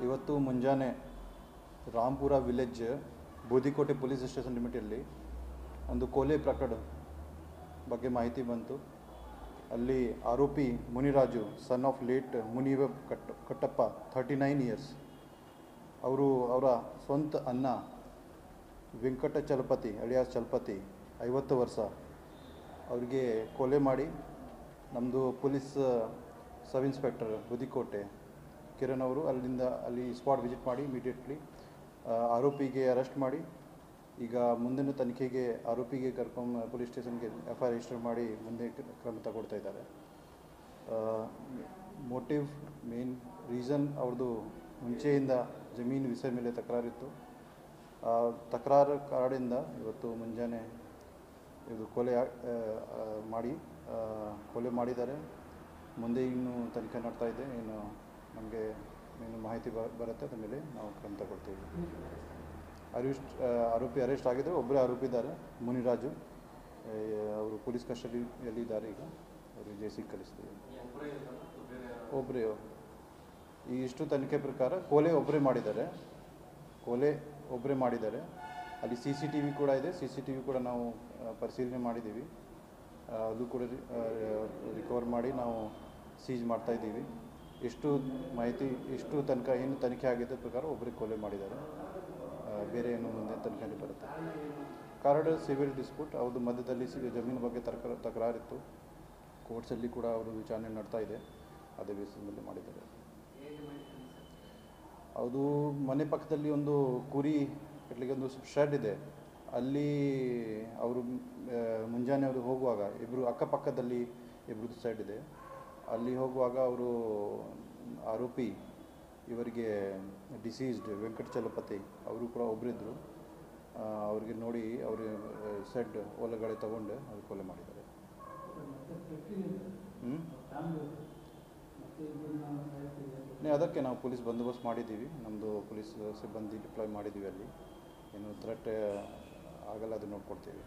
ಇವತ್ತು ಮುಂಜಾನೆ Rampura village Budikote police station ಲಿಮಿಟಲ್ಲಿ ಒಂದು ಕೊಲೆ ಪ್ರಕರಣ ಬಗ್ಗೆ ಮಾಹಿತಿ ಬಂತು. ಅಲ್ಲಿ ಆರೋಪಿ Muniraju son of late Munivenkatappa 39 years, ಅವರ ಸ್ವಂತ ಅಣ್ಣ ವೆಂಕಟ ಚಲಪತಿ ಅಲಿಯಾಸ್ ಚಲಪತಿ 50 ವರ್ಷ, ಅವರಿಗೆ ಕೊಲೆ ಮಾಡಿ ನಮ್ಮದು police sub inspector Budikote Kiran ಅವರು ಅಲ್ಲಿ ಸ್ಪಾಟ್ ವಿಸಿಟ್ ಮಾಡಿ ಇಮಿಡಿಯೇಟ್ಲಿ ಆರೋಪಿಗೆ ಅರೆಸ್ಟ್ ಮಾಡಿ ಈಗ ಮುಂದಿನ ತನಿಖೆಗೆ ಆರೋಪಿಗೆ ಕರ್ಕೊಂಡು ಪೊಲೀಸ್ ಸ್ಟೇಷನ್ಗೆ FIR ರಿಜಿಸ್ಟರ್ ಮಾಡಿ ಮುಂದೆ ಕ್ರಮ ತಗೊಳ್ತಾ ಇದ್ದಾರೆ. ಮೋಟಿವ್ ಮೇನ್ ರೀಸನ್ ಅವ್ರದ್ದು ಮುಂಚೆಯಿಂದ ಜಮೀನು ವಿಷಯ ಮೇಲೆ ತಕರಾರಿತ್ತು. ತಕರಾರು ಕಾರಣದಿಂದ ಇವತ್ತು ಮುಂಜಾನೆ ಇದು ಕೊಲೆ ಮಾಡಿದ್ದಾರೆ. ಮುಂದೆ ಇನ್ನು ತನಿಖೆ ಮಾಡ್ತಾ ಇದೆ. ಏನು ನಮಗೆ ಏನು ಮಾಹಿತಿ ಬರುತ್ತೆ ಅದ್ರ ಮೇಲೆ ನಾವು ಕ್ರಮ ತಗೊಳ್ತೀವಿ. ಆರೋಪಿ ಅರೆಸ್ಟ್ ಆಗಿದ್ದರೆ ಒಬ್ಬರೇ ಆರೋಪಿ ಇದ್ದಾರೆ, ಮುನಿರಾಜು. ಅವರು ಪೊಲೀಸ್ ಕಸ್ಟಡಿಯಲ್ಲಿದ್ದಾರೆ. ಈಗ ಅವರು ಜೈಸಿಗೆ ಕಳಿಸ್ತೀವಿ. ಒಬ್ಬರೇ ಈ ಇಷ್ಟು ತನಿಖೆ ಪ್ರಕಾರ ಕೊಲೆ ಒಬ್ಬರೇ ಮಾಡಿದ್ದಾರೆ. ಅಲ್ಲಿ CCTV ಕೂಡ ಇದೆ. CCTV ಕೂಡ ನಾವು ಪರಿಶೀಲನೆ ಮಾಡಿದ್ದೀವಿ. ಅದು ಕೂಡ ರಿಕವರ್ ಮಾಡಿ ನಾವು ಸೀಜ್ ಮಾಡ್ತಾಯಿದ್ದೀವಿ. ಇಷ್ಟು ಮಾಹಿತಿ ತನಕ ಏನು ತನಿಖೆ ಆಗಿದ್ದ ಪ್ರಕಾರ ಒಬ್ಬರಿಗೆ ಕೊಲೆ ಮಾಡಿದ್ದಾರೆ. ಬೇರೆ ಏನು ಮುಂದೆ ತನಿಖೆಯಲ್ಲಿ ಬರುತ್ತೆ. ಕಾರ್ಡ್ ಸಿವಿಲ್ ಡಿಸ್ಪ್ಯೂಟ್, ಅವ್ರದ್ದು ಮಧ್ಯದಲ್ಲಿ ಜಮೀನು ಬಗ್ಗೆ ತಕರಾರಿತ್ತು. ಕೋರ್ಟ್ಸಲ್ಲಿ ಕೂಡ ಅವರು ವಿಚಾರಣೆ ನಡ್ತಾ ಇದೆ. ಅದೇ ಬೇಸಿಸ್ ಮೇಲೆ ಮಾಡಿದ್ದಾರೆ. ಅದು ಮನೆ ಪಕ್ಕದಲ್ಲಿ ಒಂದು ಕುರಿ ಕಟ್ಟಲಿಕ್ಕೆ ಒಂದು ಶೆಡ್ ಇದೆ. ಅಲ್ಲಿ ಅವರು ಮುಂಜಾನೆ ಅವರು ಹೋಗುವಾಗ ಇಬ್ಬರು ಅಕ್ಕಪಕ್ಕದಲ್ಲಿ ಇಬ್ಬರದ್ದು ಸೈಡ್ ಇದೆ. ಅಲ್ಲಿ ಹೋಗುವಾಗ ಅವರು ಆರೋಪಿ ಇವರಿಗೆ ಡಿಸೀಸ್ಡ್ ವೆಂಕಟ ಚಲಪತಿ ಅವರು ಕೂಡ ಒಬ್ಬರಿದ್ದರು. ಅವ್ರಿಗೆ ನೋಡಿ ಅವರು ಸೆಡ್ ಒಳಗಡೆ ತಗೊಂಡು ಅವ್ರು ಕೊಲೆ ಮಾಡಿದ್ದಾರೆ. ಅದಕ್ಕೆ ನಾವು ಪೊಲೀಸ್ ಬಂದೋಬಸ್ತ್ ಮಾಡಿದ್ದೀವಿ. ನಮ್ಮದು ಪೊಲೀಸ್ ಸಿಬ್ಬಂದಿ ಡಿಪ್ಲಾಯ್ ಮಾಡಿದ್ದೀವಿ. ಅಲ್ಲಿ ಏನು ಥ್ರೆಟ್ ಆಗಲ್ಲ, ಅದು ನೋಡ್ಕೊಳ್ತೀವಿ.